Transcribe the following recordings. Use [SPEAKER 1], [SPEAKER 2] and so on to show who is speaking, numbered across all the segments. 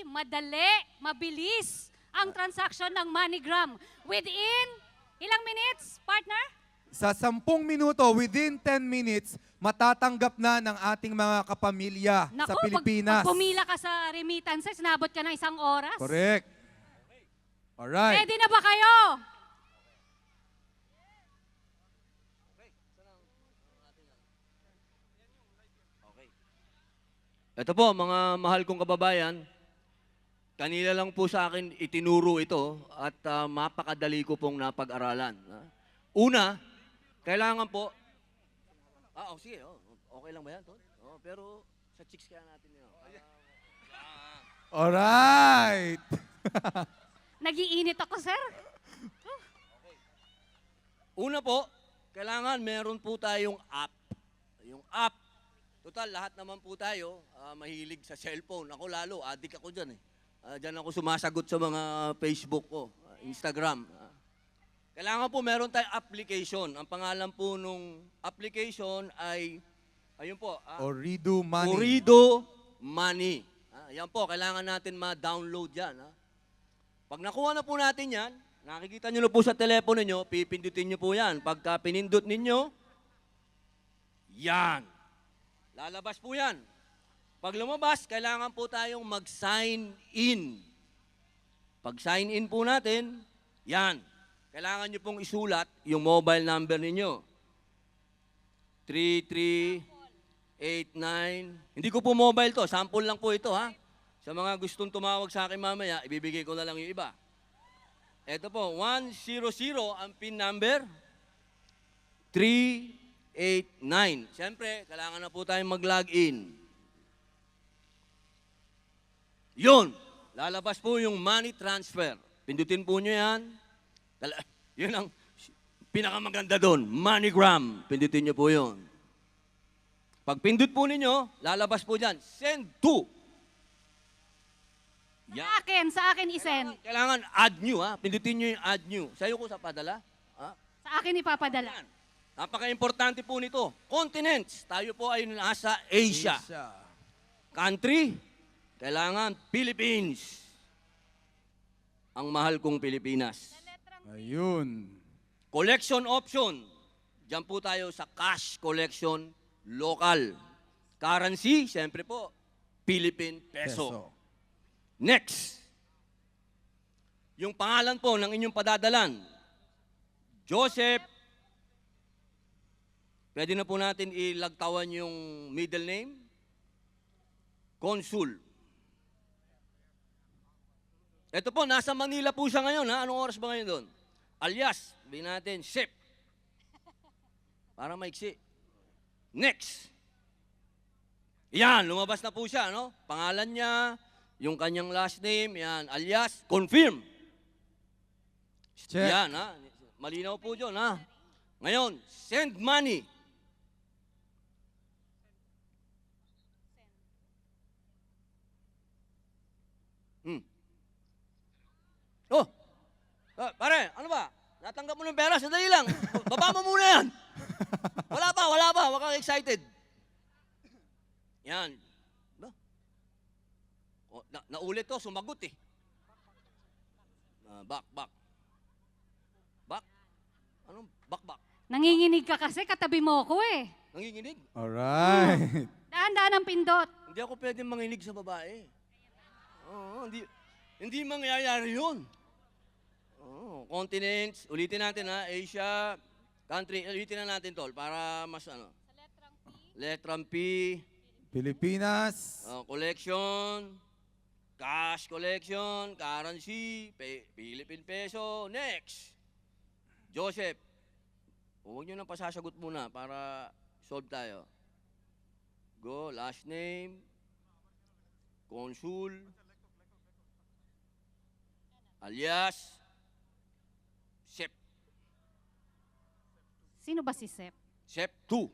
[SPEAKER 1] madali, mabilis ang transaction ng MoneyGram. Within ilang minutes, partner?
[SPEAKER 2] Sa 10 minuto, within 10 minutes, matatanggap na ng ating mga kapamilya sa Pilipinas.
[SPEAKER 1] Pag pumila ka sa remittances, nabot ka ng 1 oras.
[SPEAKER 2] Correct. Alright.
[SPEAKER 1] Ready na ba kayo?
[SPEAKER 3] Ito po, mga mahal kong kababayan, kanila lang po sa akin itinuro ito at mapakadali ko pong napag-aralan. Una, kailangan po, sige, okay lang ba yan, Tol? Pero sa chicks kaya natin yun.
[SPEAKER 2] Alright.
[SPEAKER 1] Nagiinit ako, sir.
[SPEAKER 3] Una po, kailangan meron po tayong app. Yung app, total, lahat naman po tayo mahilig sa cellphone. Ako lalo, addict ako dyan eh. Diyan ako sumasagot sa mga Facebook ko, Instagram. Kailangan po meron tayong application. Ang pangalan po nung application ay, ayun po.
[SPEAKER 2] Orido Money.
[SPEAKER 3] Orido Money. Yan po, kailangan natin ma-download yan. Pag nakuha na po natin yan, nakikita nyo na po sa telepono nyo, pipindutin nyo po yan. Pagka pinindot ninyo, yan. Lalabas po yan. Pag lumabas, kailangan po tayong mag-sign in. Pag sign in po natin, yan. Kailangan nyo pong isulat yung mobile number ninyo. 3389. Hindi ko po mobile to. Sample lang po ito, ha. Sa mga gustong tumawag sa akin mamaya, ibibigay ko na lang yung iba. Ito po, 100 ang PIN number. 389. Siyempre, kailangan na po tayong mag-login. Yun. Lalabas po yung money transfer. Pindutin po nyo yan. Yun ang pinakamaganda doon. MoneyGram. Pindutin nyo po yun. Pag pindut po ninyo, lalabas po dyan. Send to.
[SPEAKER 1] Sa akin isend.
[SPEAKER 3] Kailangan add new, ha? Pindutin nyo yung add new. Sa'yo ko sa padala. Ha?
[SPEAKER 1] Sa akin ipapadala.
[SPEAKER 3] Yan. Napaka-importante po nito. Continents. Tayo po ay nasa Asia. Country. Kailangan Philippines. Ang mahal kong Pilipinas.
[SPEAKER 2] Ayun.
[SPEAKER 3] Collection option. Diyan po tayo sa cash collection local. Currency, siyempre po, Philippine peso. Next. Yung pangalan po ng inyong padadalan. Joseph. Pwede na po natin ilagtawan yung middle name. Consul. Ito po, nasa Manila po siya ngayon. Ha? Anong oras ba ngayon doon? Alias, sabihin natin, Shep. Para maiksi. Next. Yan, lumabas na po siya. No? Pangalan niya, yung kanyang last name, yan, alias, confirm.
[SPEAKER 2] Check.
[SPEAKER 3] Yan, ha? Malinaw po dyan, ha? Ngayon, send money. Oh, pare, ano ba? Natanggap mo ng pera, sandali lang. Baba mo muna yan. Wala pa, wag kang excited. Yan. Naulit to, sumagot eh. Back. Anong back?
[SPEAKER 1] Nanginginig ka kasi, katabi mo ko eh.
[SPEAKER 3] Nanginginig?
[SPEAKER 2] Alright.
[SPEAKER 1] Daan-daan ang pindot.
[SPEAKER 3] Hindi ako pwedeng manginig sa babae. Oo, hindi mangyayari yun. Continents, ulitin natin ha, Asia, country, ulitin na natin tol, para mas ano.
[SPEAKER 1] Sa letrang P.
[SPEAKER 3] Letrang P,
[SPEAKER 2] Pilipinas.
[SPEAKER 3] collection, cash collection, currency, Philippine peso, next. Joseph, huwag nyo nang pasasagot muna para solve tayo. Go, last name, consul, alias, Sep.
[SPEAKER 1] Sino ba si Sep?
[SPEAKER 3] Sep 2.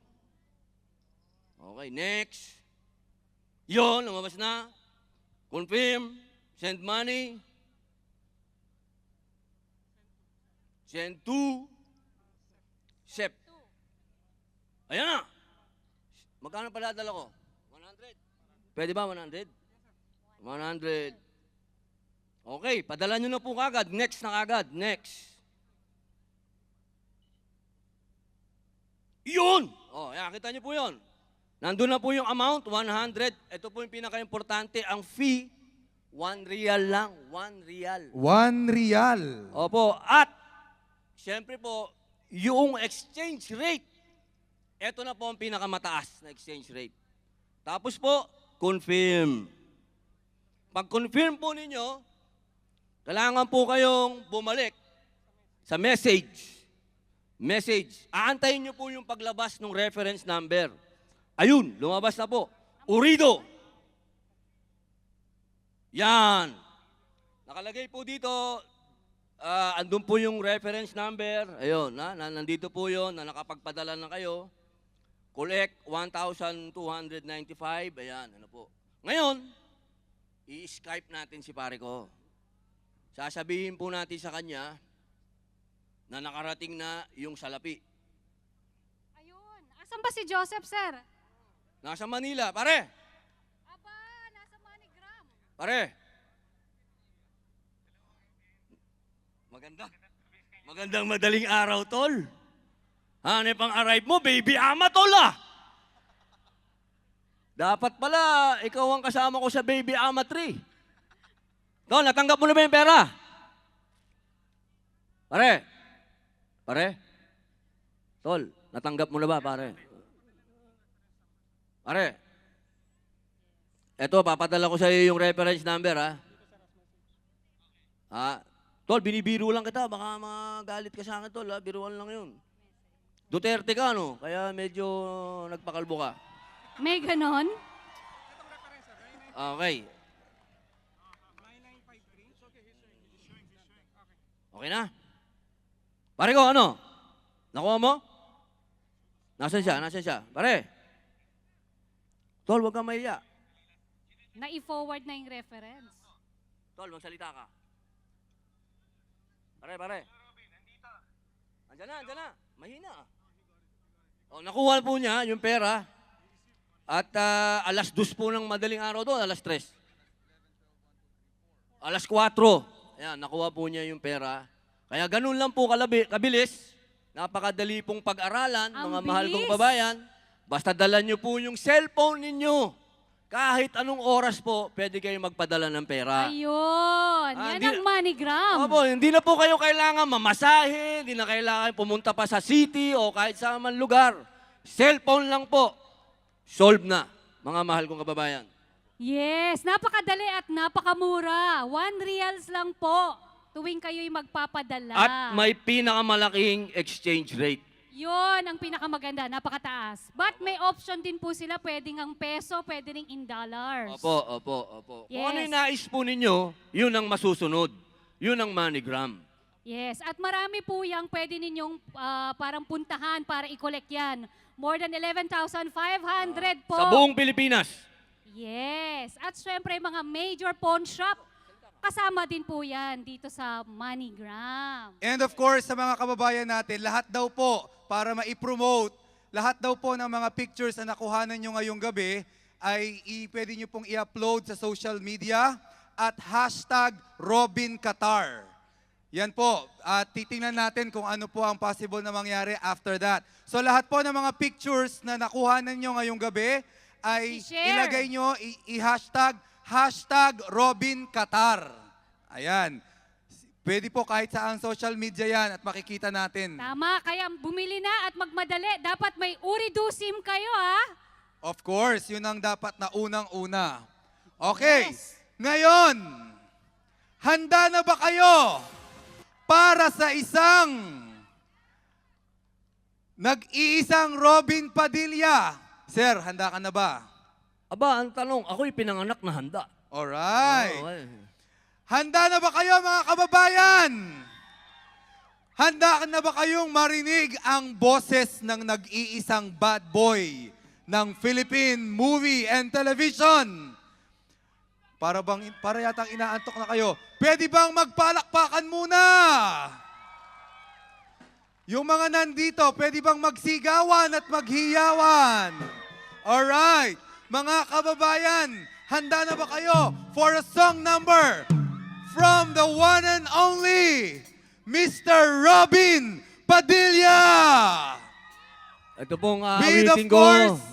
[SPEAKER 3] Okay, next. Yon, lumabas na. Confirm. Send money. Send to. Sep. Ayan na. Magkano pala dala ko? 100. Pwede ba 100? 100. Okay, padala nyo na po kagad. Next na kagad. Next. Yun! Oh, yan, kita nyo po yun. Nandun na po yung amount, 100. Ito po yung pinaka-importante. Ang fee, 1 real lang. 1 real.
[SPEAKER 2] 1 real.
[SPEAKER 3] Opo. At, siyempre po, yung exchange rate. Ito na po ang pinakamataas na exchange rate. Tapos po, confirm. Pag confirm po ninyo, kailangan po kayong bumalik sa message. Message. Aantayin nyo po yung paglabas ng reference number. Ayun, lumabas na po. Urido. Yan. Nakalagay po dito, andun po yung reference number. Ayun, nandito po yun, na nakapagpadala na kayo. Collect 1,295. Ayan, ano po. Ngayon, i-Skype natin si pare ko. Sasabihin po natin sa kanya na nakarating na yung salapi.
[SPEAKER 1] Ayun. Asan ba si Joseph, sir?
[SPEAKER 3] Nasa Manila, pare.
[SPEAKER 1] Aba, nasa MoneyGram.
[SPEAKER 3] Pare. Magandang madaling araw, tol. Hanep ang arrive mo, baby ama, tol ah. Dapat pala, ikaw ang kasama ko sa baby ama 3. Tol, natanggap mo na ba yung pera? Pare. Pare. Tol, natanggap mo na ba, pare? Pare. Eto, papadala ko sa iyo yung reference number, ha? Tol, binibiro lang kita. Baka magalit ka sa akin, tol, ha? Biruan lang yun. Duterte ka, no? Kaya medyo nagpakalbo ka.
[SPEAKER 1] May ganon?
[SPEAKER 3] Okay. Okay na? Pare ko, ano? Nakuha mo? Nasaan siya? Nasaan siya? Pare. Tol, huwag kang mahiya.
[SPEAKER 1] Na-i-forward na yung reference.
[SPEAKER 3] Tol, magsalita ka. Pare. Andyan na. Mahina. O, nakuha po niya yung pera. At alas 2 po ng madaling araw doon, alas 3. Alas 4. Ayan, nakuha po niya yung pera. Kaya ganun lang po kabilis. Napakadali pong pag-aralan,
[SPEAKER 1] Ang
[SPEAKER 3] mga mahal kong
[SPEAKER 1] bilis.
[SPEAKER 3] kabayan. Basta dala niyo po yung cellphone ninyo. Kahit anong oras po, pwede kayong magpadala ng pera.
[SPEAKER 1] Ayun. Yan
[SPEAKER 3] hindi-
[SPEAKER 1] ang MoneyGram.
[SPEAKER 3] Opo, hindi na po kayo kailangan mamasahe, hindi na kailangan pumunta pa sa city o kahit sa man lugar. Cellphone lang po. Solve na, mga mahal kong kababayan.
[SPEAKER 1] Yes, napakadali at napakamura. 1 reals lang po tuwing kayo'y magpapadala.
[SPEAKER 3] At may pinakamalaking exchange rate.
[SPEAKER 1] Yun ang pinakamaganda, napakataas. But may option din po sila, pwedeng ang peso, pwede rin in dollars.
[SPEAKER 3] Opo. Kung ano
[SPEAKER 1] Yes.
[SPEAKER 3] yung nais po ninyo, yun ang masusunod. Yun ang MoneyGram.
[SPEAKER 1] Yes, at marami po yung pwede ninyong parang puntahan para i-collect yan. More than 11,500 po.
[SPEAKER 3] Sa buong Pilipinas.
[SPEAKER 1] Yes, at syempre mga major pawn shop, kasama din po yan dito sa MoneyGram.
[SPEAKER 2] And of course, sa mga kababayan natin, lahat daw po, para ma-promote, lahat daw po ng mga pictures na nakuhanan nyo ngayong gabi, ay pwede nyo pong i-upload sa social media at #RobinQatar. Yan po, at titingnan natin kung ano po ang possible na mangyari after that. So lahat po ng mga pictures na nakuhanan nyo ngayong gabi, ay
[SPEAKER 1] I-share.
[SPEAKER 2] ilagay nyo, #hashtag RobinQatar. Ayan. Pwede po kahit saang social media yan at makikita natin.
[SPEAKER 1] Tama, kaya bumili na at magmadali. Dapat may uridu SIM kayo, ha?
[SPEAKER 2] Of course, yun ang dapat na unang-una. Okay,
[SPEAKER 1] Yes.
[SPEAKER 2] ngayon, handa na ba kayo para sa isang nag-iisang Robin Padilla? Sir, handa ka na ba?
[SPEAKER 3] Aba, ang tanong, ako'y pinanganak na handa.
[SPEAKER 2] Alright.
[SPEAKER 3] Okay.
[SPEAKER 2] Handa na ba kayo mga kababayan? Handa na ba kayong marinig ang boses ng nag-iisang bad boy ng Philippine movie and television? Para yatang inaantok na kayo. Pwede bang magpalakpakan muna? Yung mga nandito, pwede bang magsigawan at maghiyawan? Alright. Mga kababayan, handa na ba kayo for a song number from the one and only Mr. Robin Padilla.
[SPEAKER 3] Ito pong
[SPEAKER 2] With, of
[SPEAKER 3] awitin ko
[SPEAKER 2] course,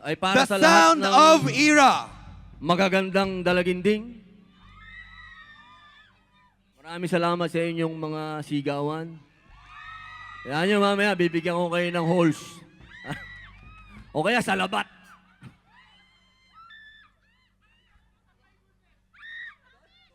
[SPEAKER 3] ay para
[SPEAKER 2] The
[SPEAKER 3] sa lahat
[SPEAKER 2] Sound
[SPEAKER 3] ng
[SPEAKER 2] of Era.
[SPEAKER 3] magagandang dalaginding. Maraming salamat sa inyong mga sigawan. Kaya nyo mamaya, bibigyan ko kayo ng holes. O kaya sa labat.